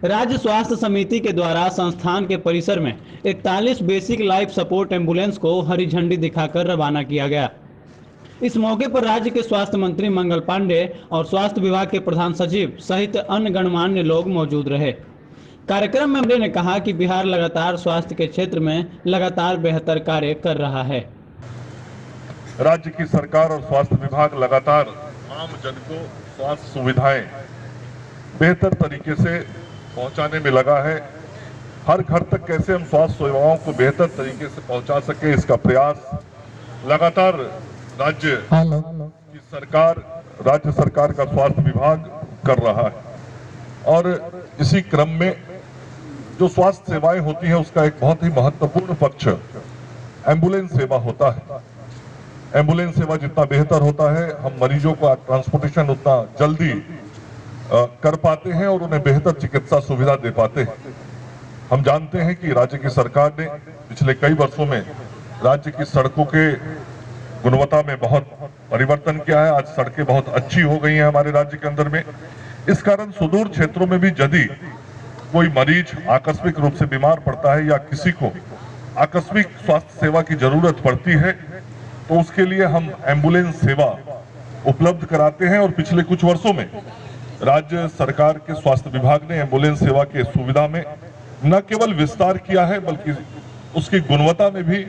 राज्य स्वास्थ्य समिति के द्वारा संस्थान के परिसर में 41 बेसिक लाइफ सपोर्ट एम्बुलेंस को हरी झंडी दिखाकर रवाना किया गया। इस मौके पर राज्य के स्वास्थ्य मंत्री मंगल पांडे और स्वास्थ्य विभाग के प्रधान सचिव सहित अन्य गणमान्य लोग मौजूद रहे। कार्यक्रम में मंत्री ने कहा कि बिहार लगातार स्वास्थ्य के क्षेत्र में लगातार बेहतर कार्य कर रहा है। राज्य की सरकार और स्वास्थ्य विभाग लगातार आम जन को स्वास्थ्य सुविधाएं बेहतर तरीके से पहुंचाने में लगा है। हर घर तक कैसे हम स्वास्थ्य सेवाओं को बेहतर तरीके से पहुंचा सके, इसका प्रयास लगातार राज्य की सरकार, राज्य सरकार का स्वास्थ्य विभाग कर रहा है। और इसी क्रम में जो स्वास्थ्य सेवाएं होती हैं उसका एक बहुत ही महत्वपूर्ण पक्ष एम्बुलेंस सेवा होता है। एम्बुलेंस सेवा जितना बेहतर होता है, हम मरीजों का ट्रांसपोर्टेशन उतना जल्दी कर पाते हैं और उन्हें बेहतर चिकित्सा सुविधा दे पाते हैं। हम जानते हैं कि राज्य की सरकार ने पिछले कई वर्षों में राज्य की सड़कों के गुणवत्ता में बहुत परिवर्तन किया है। आज सड़कें बहुत अच्छी हो गई हैं हमारे राज्य के अंदर में। इस कारण सुदूर क्षेत्रों में भी यदि कोई मरीज आकस्मिक रूप से बीमार पड़ता है या किसी को आकस्मिक स्वास्थ्य सेवा की जरूरत पड़ती है तो उसके लिए हम एम्बुलेंस सेवा उपलब्ध कराते हैं। और पिछले कुछ वर्षों में राज्य सरकार के स्वास्थ्य विभाग ने एम्बुलेंस सेवा के सुविधा में न केवल विस्तार किया है बल्कि उसकी गुणवत्ता में भी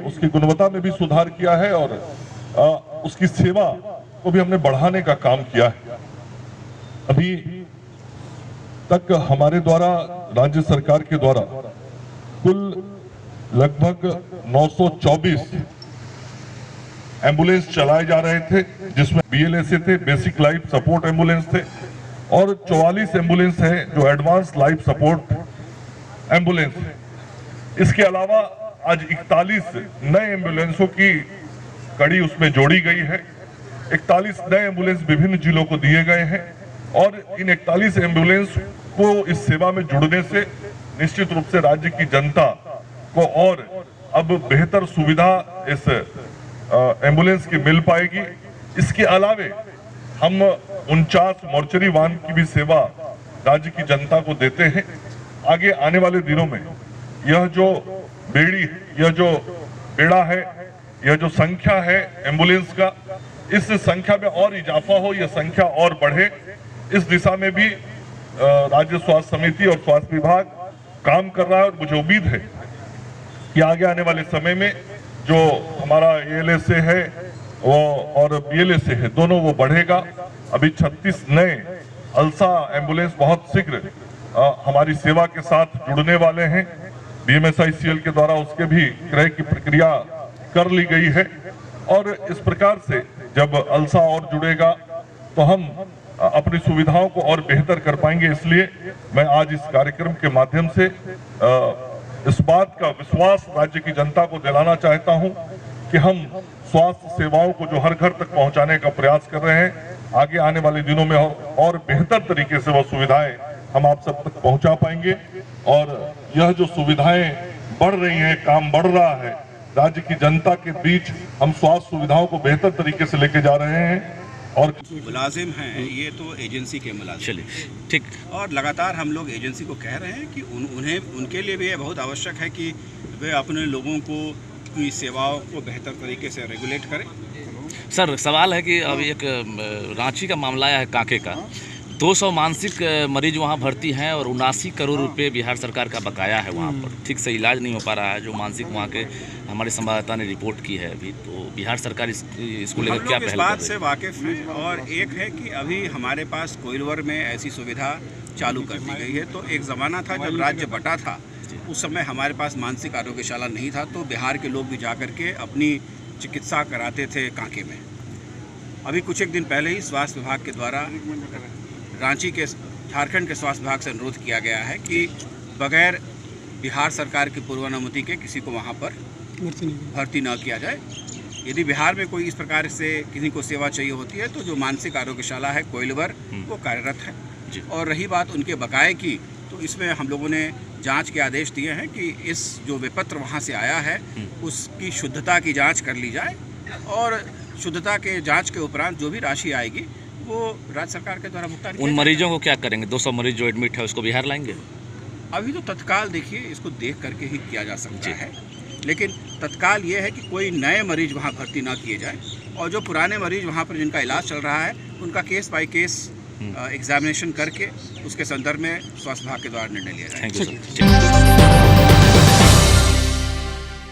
उसकी गुणवत्ता में भी सुधार किया है और उसकी सेवा को भी हमने बढ़ाने का काम किया है। अभी तक हमारे द्वारा, राज्य सरकार के द्वारा कुल लगभग 924 एम्बुलेंस चलाए जा रहे थे, जिसमें BLS थे, बेसिक लाइफ सपोर्ट एम्बुलेंस थे, और 44 एम्बुलेंस है जो एडवांस लाइफ सपोर्ट एम्बुलेंस है। इसके अलावा आज 41 नए एम्बुलेंसों की कड़ी उसमें जोड़ी गई है। 41 नए एम्बुलेंस विभिन्न जिलों को दिए गए हैं और इन 41 एम्बुलेंस को इस सेवा में जुड़ने से निश्चित रूप से राज्य की जनता को और अब बेहतर सुविधा इस एम्बुलेंस की मिल पाएगी। इसके अलावे हम 49 मोर्चरी वाहन की भी सेवा राज्य की जनता को देते हैं। आगे आने वाले दिनों में यह जो बेड़ा है, यह जो संख्या है एम्बुलेंस का, इस संख्या में और इजाफा हो, यह संख्या और बढ़े, इस दिशा में भी राज्य स्वास्थ्य समिति और स्वास्थ्य विभाग काम कर रहा है। और मुझे उम्मीद है कि आगे आने वाले समय में जो हमारा ALS है वो और BLS है, दोनों वो बढ़ेगा। अभी 36 नए अल्सा एम्बुलेंस बहुत शीघ्र हमारी सेवा के साथ जुड़ने वाले हैं। BMSICL के द्वारा उसके भी क्रय की प्रक्रिया कर ली गई है और इस प्रकार से जब अल्सा और जुड़ेगा तो हम अपनी सुविधाओं को और बेहतर कर पाएंगे। इसलिए मैं आज इस कार्यक्रम के माध्यम से इस बात का विश्वास राज्य की जनता को दिलाना चाहता हूं कि हम स्वास्थ्य सेवाओं को जो हर घर तक पहुंचाने का प्रयास कर रहे हैं, आगे आने वाले दिनों में और बेहतर तरीके से वो सुविधाएं हम आप सब तक पहुंचा पाएंगे। और यह जो सुविधाएं बढ़ रही हैं, काम बढ़ रहा है, राज्य की जनता के बीच हम स्वास्थ्य सुविधाओं को बेहतर तरीके से लेके जा रहे हैं। और मुलाजिम हैं, ये तो एजेंसी के मुलाजिम। चलिए ठीक। और लगातार हम लोग एजेंसी को कह रहे हैं कि उनके लिए भी ये बहुत आवश्यक है कि वे अपने लोगों की सेवाओं को बेहतर तरीके से रेगुलेट करें। सर, सवाल है कि अभी एक रांची का मामला आया है कांके का। 200 मानसिक मरीज वहाँ भर्ती हैं और 79 करोड़ रुपए बिहार सरकार का बकाया है वहाँ पर। ठीक से इलाज नहीं हो पा रहा है, जो मानसिक वहाँ के हमारे संवाददाता ने रिपोर्ट की है अभी। तो बिहार सरकार इसको लेकर क्या पहल कर रही है? इस बात से वाकिफ हैं। और एक है कि अभी हमारे पास कोइलवर में ऐसी सुविधा चालू कर दी गई है। तो एक ज़माना था जब राज्य बटा था, उस समय हमारे पास मानसिक आरोग्यशाला नहीं था, तो बिहार के लोग भी जा कर के अपनी चिकित्सा कराते थे कांके में। अभी कुछ एक दिन पहले ही स्वास्थ्य विभाग के द्वारा रांची के झारखंड के स्वास्थ्य विभाग से अनुरोध किया गया है कि बगैर बिहार सरकार की पूर्वानुमति के किसी को वहां पर भर्ती न किया जाए। यदि बिहार में कोई इस प्रकार से किसी को सेवा चाहिए होती है तो जो मानसिक आरोग्यशाला है कोइलवर, वो कार्यरत है। और रही बात उनके बकाये की, तो इसमें हम लोगों ने जांच के आदेश दिए हैं कि इस जो विपत्र वहाँ से आया है उसकी शुद्धता की जाँच कर ली जाए और शुद्धता के जाँच के उपरांत जो भी राशि आएगी वो राज्य सरकार के द्वारा भुगतान किया उन जाएगा। मरीजों को क्या करेंगे? 200 मरीज जो एडमिट है उसको बिहार लाएंगे? अभी तो तत्काल देखिए इसको देख करके ही किया जा सकता है, लेकिन तत्काल ये है कि कोई नए मरीज वहाँ भर्ती ना किए जाए और जो पुराने मरीज वहाँ पर जिनका इलाज चल रहा है उनका केस बाय केस एग्जामिनेशन करके उसके संदर्भ में स्वास्थ्य विभाग के द्वारा निर्णय लिया जाए। Thank you sir.